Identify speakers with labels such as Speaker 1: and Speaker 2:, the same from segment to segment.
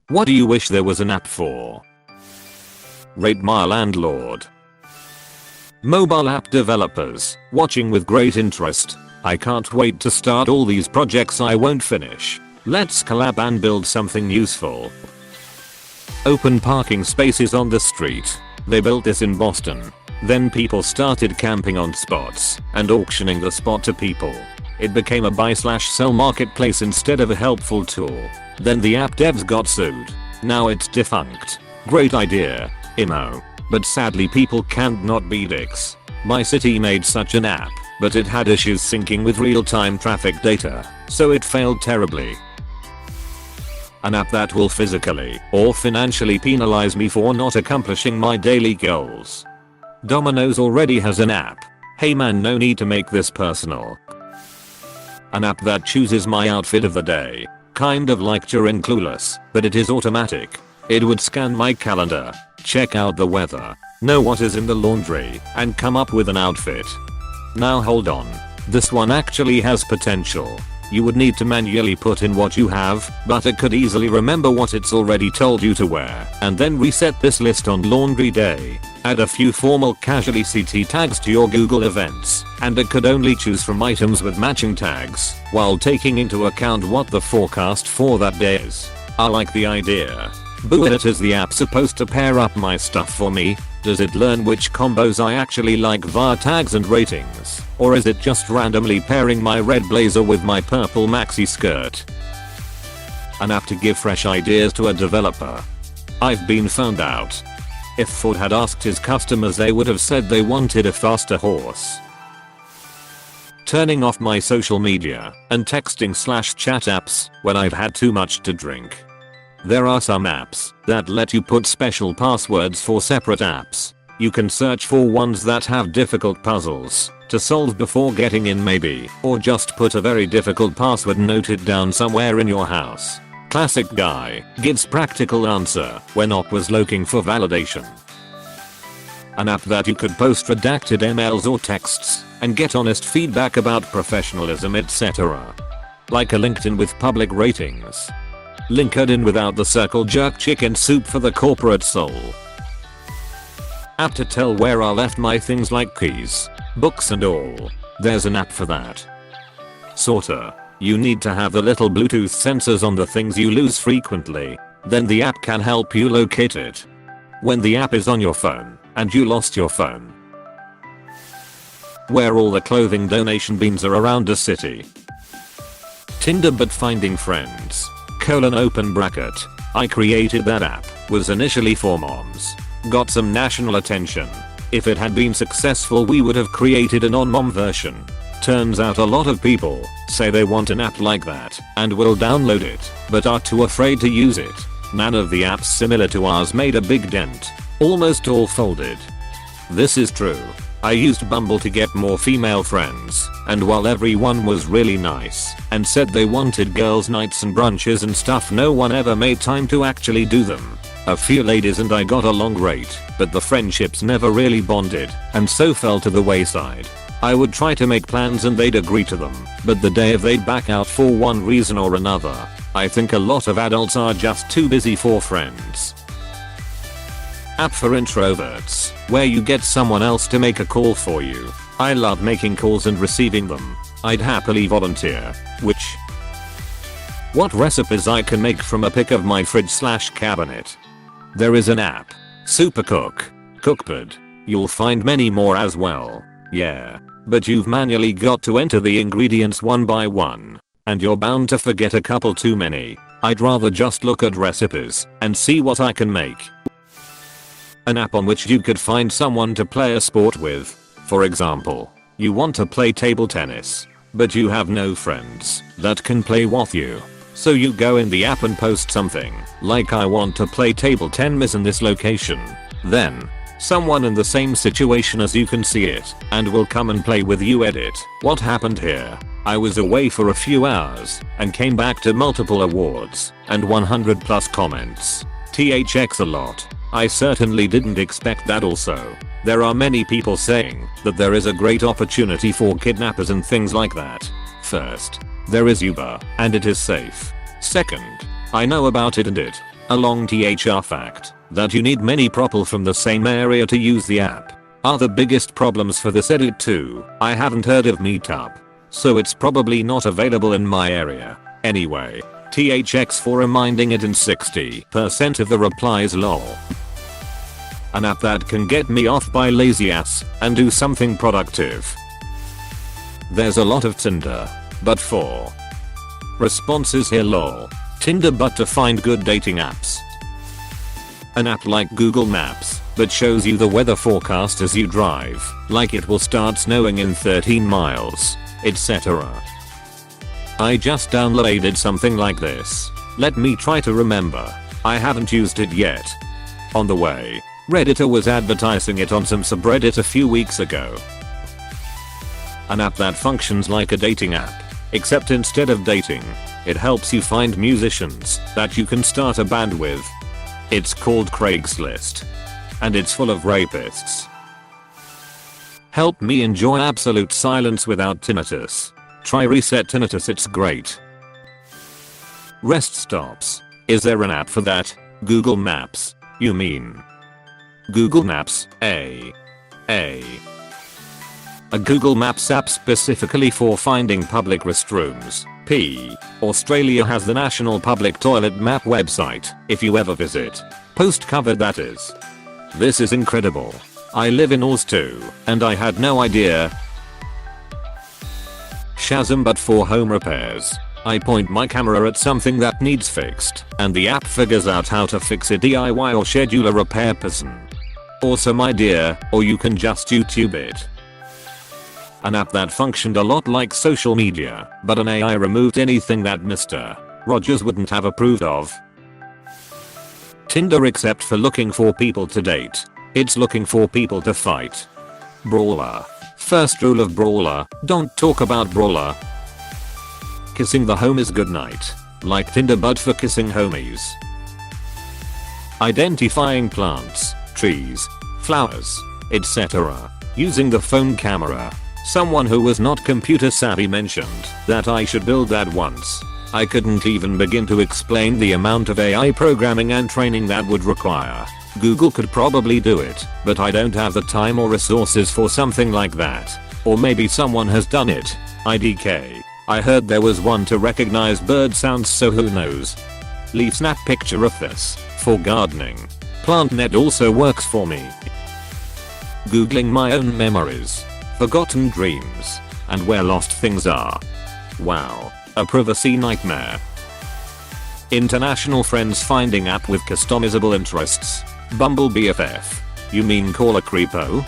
Speaker 1: What do you wish there was an app for? Rate my landlord. Mobile app developers, watching with great interest. I can't wait to start all these projects I won't finish. Let's collab and build something useful. Open parking spaces on the street. They built this in Boston. Then people started camping on spots and auctioning the spot to people. It became a buy/sell marketplace instead of a helpful tool. Then the app devs got sued. Now it's defunct. Great idea. Imo. But sadly people can't not be dicks. My city made such an app, but it had issues syncing with real-time traffic data, so it failed terribly. An app that will physically or financially penalize me for not accomplishing my daily goals. Domino's already has an app. Hey man, no need to make this personal. An app that chooses my outfit of the day. Kind of like Turin Clueless, but it is automatic. It would scan my calendar, check out the weather, know what is in the laundry, and come up with an outfit. Now hold on. This one actually has potential. You would need to manually put in what you have, but it could easily remember what it's already told you to wear, and then reset this list on laundry day. Add a few formal casually CT tags to your Google events, and it could only choose from items with matching tags, while taking into account what the forecast for that day is. I like the idea. But is the app supposed to pair up my stuff for me? Does it learn which combos I actually like via tags and ratings? Or is it just randomly pairing my red blazer with my purple maxi skirt? An app to give fresh ideas to a developer. I've been found out. If Ford had asked his customers, they would have said they wanted a faster horse. Turning off my social media and texting/chat apps when I've had too much to drink. There are some apps that let you put special passwords for separate apps. You can search for ones that have difficult puzzles to solve before getting in maybe, or just put a very difficult password and note it down somewhere in your house. Classic guy gives practical answer when op was looking for validation. An app that you could post redacted emails or texts and get honest feedback about professionalism, etc. Like a LinkedIn with public ratings. LinkedIn without the circle jerk chicken soup for the corporate soul. App to tell where I left my things like keys, books and all. There's an app for that. Sorta. You need to have the little Bluetooth sensors on the things you lose frequently. Then the app can help you locate it. When the app is on your phone and you lost your phone. Where all the clothing donation bins are around a city. Tinder but finding friends. Open bracket. I created that app. Was initially for moms. Got some national attention. If it had been successful, we would have created a non-mom version. Turns out a lot of people say they want an app like that and will download it, but are too afraid to use it. None of the apps similar to ours made a big dent. Almost all folded. This is true. I used Bumble to get more female friends, and while everyone was really nice and said they wanted girls' nights and brunches and stuff, no one ever made time to actually do them. A few ladies and I got along great, but the friendships never really bonded and so fell to the wayside. I would try to make plans and they'd agree to them, but the day of they'd back out for one reason or another. I think a lot of adults are just too busy for friends. App for introverts, where you get someone else to make a call for you. I love making calls and receiving them. I'd happily volunteer. What recipes I can make from a pic of my fridge/cabinet. There is an app. Supercook. Cookpad. You'll find many more as well. Yeah. But you've manually got to enter the ingredients one by one. And you're bound to forget a couple too many. I'd rather just look at recipes and see what I can make. An app on which you could find someone to play a sport with. For example, you want to play table tennis, but you have no friends that can play with you. So you go in the app and post something like, I want to play table tennis in this location. Then, someone in the same situation as you can see it and will come and play with you. Edit. What happened here? I was away for a few hours and came back to multiple awards and 100+ comments. THX a lot. I certainly didn't expect that. Also, there are many people saying that there is a great opportunity for kidnappers and things like that. First, there is Uber, and it is safe. Second, I know about it and it A long THR fact that you need many people from the same area to use the app are the biggest problems for this edit too. I haven't heard of Meetup, so it's probably not available in my area. Anyway, THX for reminding it in 60% of the replies lol. An app that can get me off by lazy ass and do something productive. There's a lot of Tinder, but for responses here lol. Tinder but to find good dating apps. An app like Google Maps that shows you the weather forecast as you drive, like it will start snowing in 13 miles, etc. I just downloaded something like this. Let me try to remember. I haven't used it yet. On the way, Redditor was advertising it on some subreddit a few weeks ago. An app that functions like a dating app, except instead of dating, it helps you find musicians that you can start a band with. It's called Craigslist. And it's full of rapists. Help me enjoy absolute silence without tinnitus. Try reset tinnitus, it's great. Rest stops. Is there an app for that? Google Maps, you mean? Google Maps, A Google Maps app specifically for finding public restrooms. P. Australia has the National Public Toilet Map website, if you ever visit. Post covered that is. This is incredible. I live in Oz too, and I had no idea. Shazam but for home repairs. I point my camera at something that needs fixed, and the app figures out how to fix it DIY or schedule a repair person. Awesome idea, or you can just YouTube it. An app that functioned a lot like social media, but an AI removed anything that Mr. Rogers wouldn't have approved of. Tinder except for looking for people to date. It's looking for people to fight. Brawler. First rule of Brawler, don't talk about Brawler. Kissing the home is goodnight. Like Tinder but for kissing homies. Identifying plants, trees, flowers, etc. using the phone camera. Someone who was not computer savvy mentioned that I should build that once. I couldn't even begin to explain the amount of AI programming and training that would require. Google could probably do it, but I don't have the time or resources for something like that. Or maybe someone has done it. IDK. I heard there was one to recognize bird sounds, so who knows. Leave snap picture of this. For gardening. PlantNet also works for me. Googling my own memories. Forgotten dreams. And where lost things are. Wow. A privacy nightmare. International friends finding app with customizable interests. Bumble BFF. You mean call a creepo?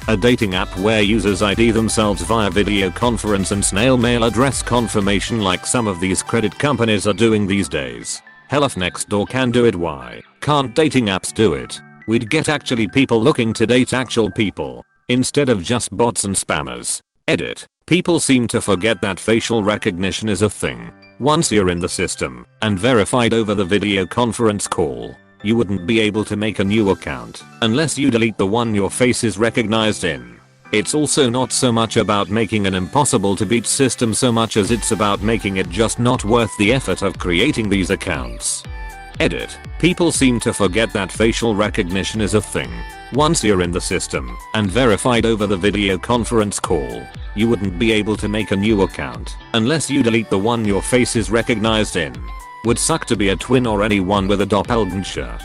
Speaker 1: A dating app where users ID themselves via video conference and snail mail address confirmation like some of these credit companies are doing these days. Hell if Nextdoor can do it, why can't dating apps do it? We'd get actually people looking to date actual people, instead of just bots and spammers. Edit. People seem to forget that facial recognition is a thing. Once you're in the system and verified over the video conference call, you wouldn't be able to make a new account unless you delete the one your face is recognized in. It's also not so much about making an impossible to beat system so much as it's about making it just not worth the effort of creating these accounts. Edit. People seem to forget that facial recognition is a thing. Once you're in the system and verified over the video conference call, you wouldn't be able to make a new account unless you delete the one your face is recognized in. Would suck to be a twin or anyone with a doppelganger.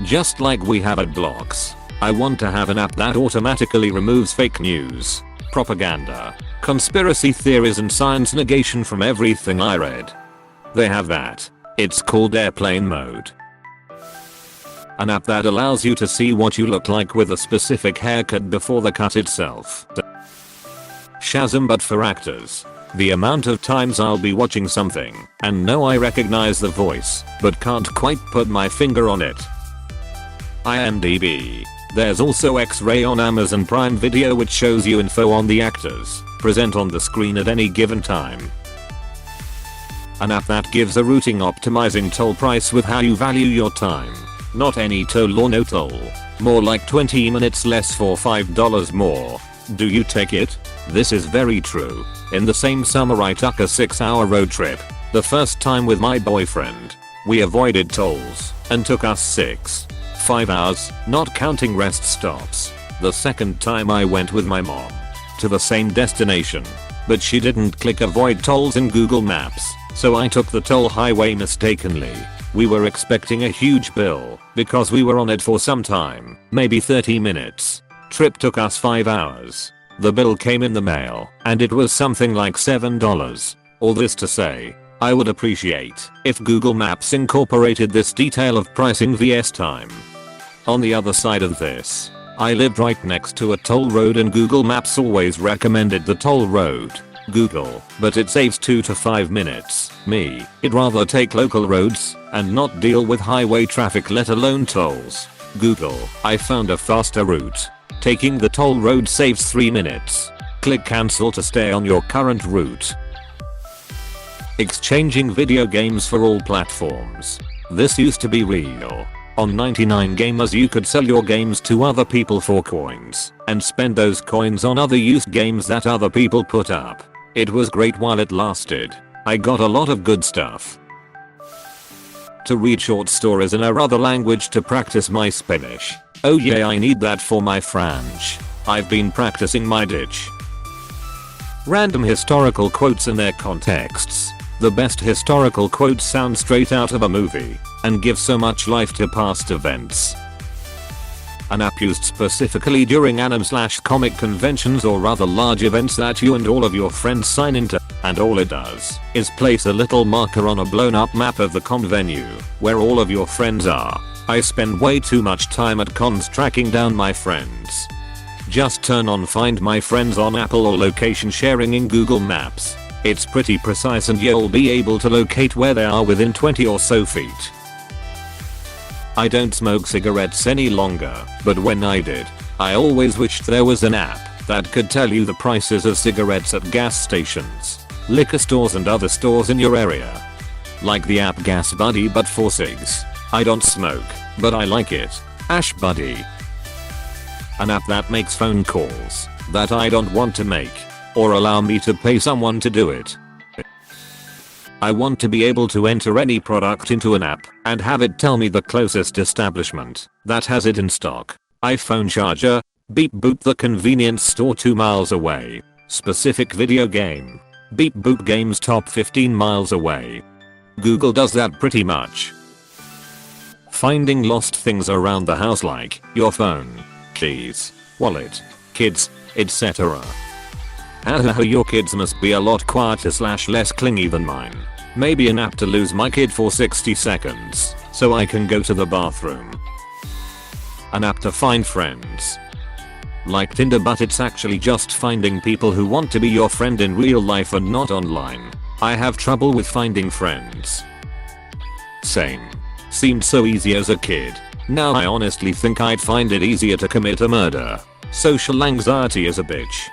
Speaker 1: Just like we have ad blocks, I want to have an app that automatically removes fake news, propaganda, conspiracy theories and science negation from everything I read. They have that. It's called airplane mode. An app that allows you to see what you look like with a specific haircut before the cut itself. Shazam but for actors. The amount of times I'll be watching something and know I recognize the voice, but can't quite put my finger on it. IMDb. There's also X-Ray on Amazon Prime Video, which shows you info on the actors present on the screen at any given time. An app that gives a routing optimizing toll price with how you value your time. Not any toll or no toll. More like 20 minutes less for $5 more. Do you take it? This is very true. In the same summer I took a 6-hour road trip. The first time with my boyfriend. We avoided tolls and took us 5 hours, not counting rest stops. The second time I went with my mom to the same destination, but she didn't click avoid tolls in Google Maps, so I took the toll highway mistakenly. We were expecting a huge bill because we were on it for some time, maybe 30 minutes. Trip took us 5 hours. The bill came in the mail and it was something like $7. All this to say, I would appreciate if Google Maps incorporated this detail of pricing vs time. On the other side of this, I lived right next to a toll road and Google Maps always recommended the toll road. Google, but it saves 2 to 5 minutes. Me, I'd rather take local roads and not deal with highway traffic, let alone tolls. Google, I found a faster route. Taking the toll road saves 3 minutes. Click cancel to stay on your current route. Exchanging video games for all platforms. This used to be real. On 99 Gamers you could sell your games to other people for coins and spend those coins on other used games that other people put up. It was great while it lasted. I got a lot of good stuff. To read short stories in a other language to practice my Spanish. Oh yeah, I need that for my French. I've been practicing my Dutch. Random historical quotes in their contexts. The best historical quotes sound straight out of a movie and give so much life to past events. An app used specifically during anime/comic conventions or other large events that you and all of your friends sign into, and all it does is place a little marker on a blown up map of the con venue where all of your friends are. I spend way too much time at cons tracking down my friends. Just turn on Find My Friends on Apple or location sharing in Google Maps. It's pretty precise and you'll be able to locate where they are within 20 or so feet. I don't smoke cigarettes any longer, but when I did, I always wished there was an app that could tell you the prices of cigarettes at gas stations, liquor stores and other stores in your area. Like the app Gas Buddy but for cigs. I don't smoke, but I like it. Ash Buddy. An app that makes phone calls that I don't want to make, or allow me to pay someone to do it. I want to be able to enter any product into an app and have it tell me the closest establishment that has it in stock. iPhone charger, beep boop the convenience store 2 miles away. Specific video game, beep boop games top 15 miles away. Google does that pretty much. Finding lost things around the house like your phone, keys, wallet, kids, etc. Your kids must be a lot quieter / less clingy than mine. Maybe an app to lose my kid for 60 seconds so I can go to the bathroom. An app to find friends. Like Tinder, but it's actually just finding people who want to be your friend in real life and not online. I have trouble with finding friends. Same. Seemed so easy as a kid. Now I honestly think I'd find it easier to commit a murder. Social anxiety is a bitch.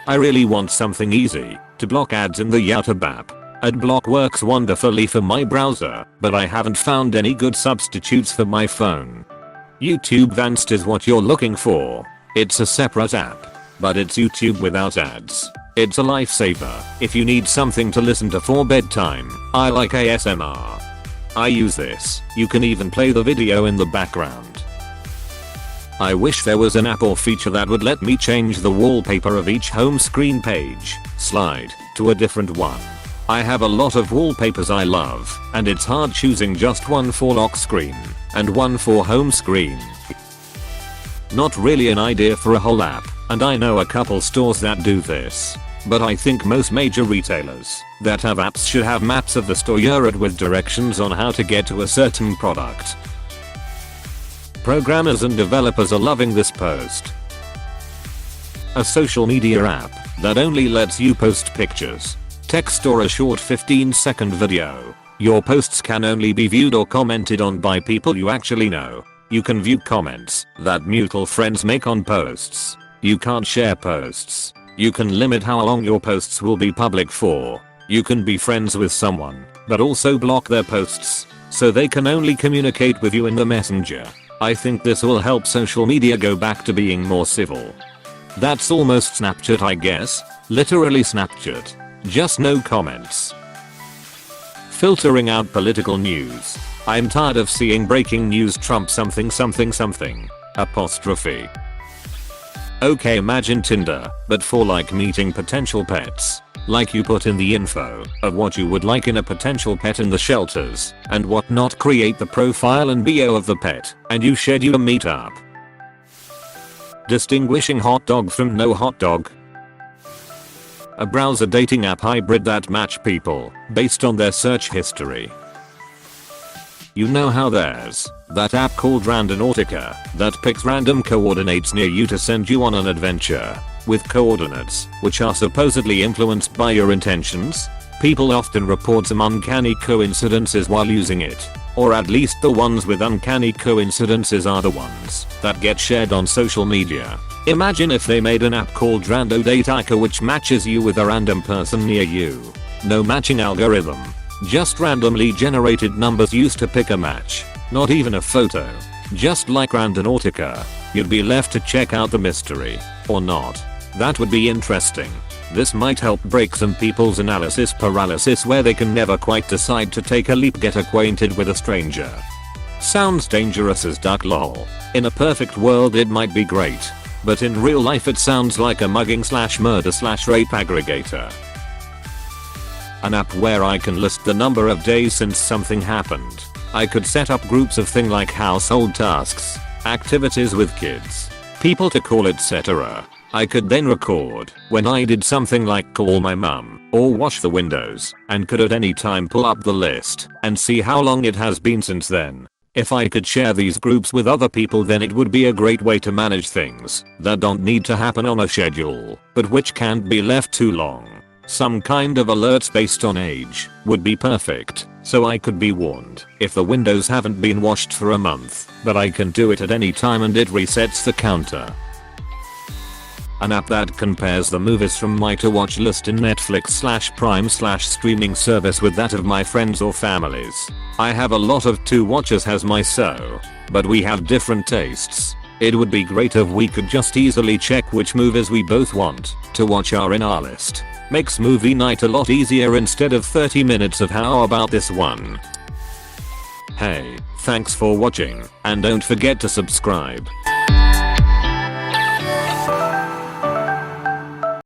Speaker 1: I really want something easy to block ads in the YouTube app. Adblock works wonderfully for my browser, but I haven't found any good substitutes for my phone. YouTube Vanced is what you're looking for. It's a separate app, but it's YouTube without ads. It's a lifesaver if you need something to listen to for bedtime. I like ASMR. I use this. You can even play the video in the background. I wish there was an app or feature that would let me change the wallpaper of each home screen page, slide to a different one. I have a lot of wallpapers I love, and it's hard choosing just one for lock screen and one for home screen. Not really an idea for a whole app, and I know a couple stores that do this, but I think most major retailers that have apps should have maps of the store you're at with directions on how to get to a certain product. Programmers and developers are loving this post. A social media app that only lets you post pictures, text or a short 15-second video. Your posts can only be viewed or commented on by people you actually know. You can view comments that mutual friends make on posts. You can't share posts. You can limit how long your posts will be public for. You can be friends with someone, but also block their posts, so they can only communicate with you in the messenger. I think this will help social media go back to being more civil. That's almost Snapchat, I guess. Literally Snapchat. Just no comments. Filtering out political news. I'm tired of seeing breaking news Trump something something something. Apostrophe. Okay, imagine Tinder, but for like meeting potential pets. Like you put in the info of what you would like in a potential pet in the shelters and whatnot, create the profile and bio of the pet, and you schedule a meetup. Distinguishing hot dog from no hot dog. A browser dating app hybrid that match people based on their search history. You know how there's that app called Randonautica that picks random coordinates near you to send you on an adventure with coordinates which are supposedly influenced by your intentions? People often report some uncanny coincidences while using it, or at least the ones with uncanny coincidences are the ones that get shared on social media. Imagine if they made an app called Randonautica which matches you with a random person near you. No matching algorithm. Just randomly generated numbers used to pick a match. Not even a photo. Just like Randonautica. You'd be left to check out the mystery. Or not. That would be interesting. This might help break some people's analysis paralysis where they can never quite decide to take a leap, get acquainted with a stranger. Sounds dangerous as duck lol. In a perfect world it might be great. But in real life it sounds like a mugging / murder / rape aggregator. An app where I can list the number of days since something happened. I could set up groups of things like household tasks, activities with kids, people to call, etc. I could then record when I did something like call my mum or wash the windows, and could at any time pull up the list and see how long it has been since then. If I could share these groups with other people, then it would be a great way to manage things that don't need to happen on a schedule, but which can't be left too long. Some kind of alerts based on age would be perfect, so I could be warned if the windows haven't been washed for a month, but I can do it at any time and it resets the counter. An app that compares the movies from my to watch list in Netflix / Prime / streaming service with that of my friends or families. I have a lot of to watches as my so, but we have different tastes. It would be great if we could just easily check which movies we both want to watch are in our list. Makes movie night a lot easier instead of 30 minutes of how about this one. Hey, thanks for watching, and don't forget to subscribe.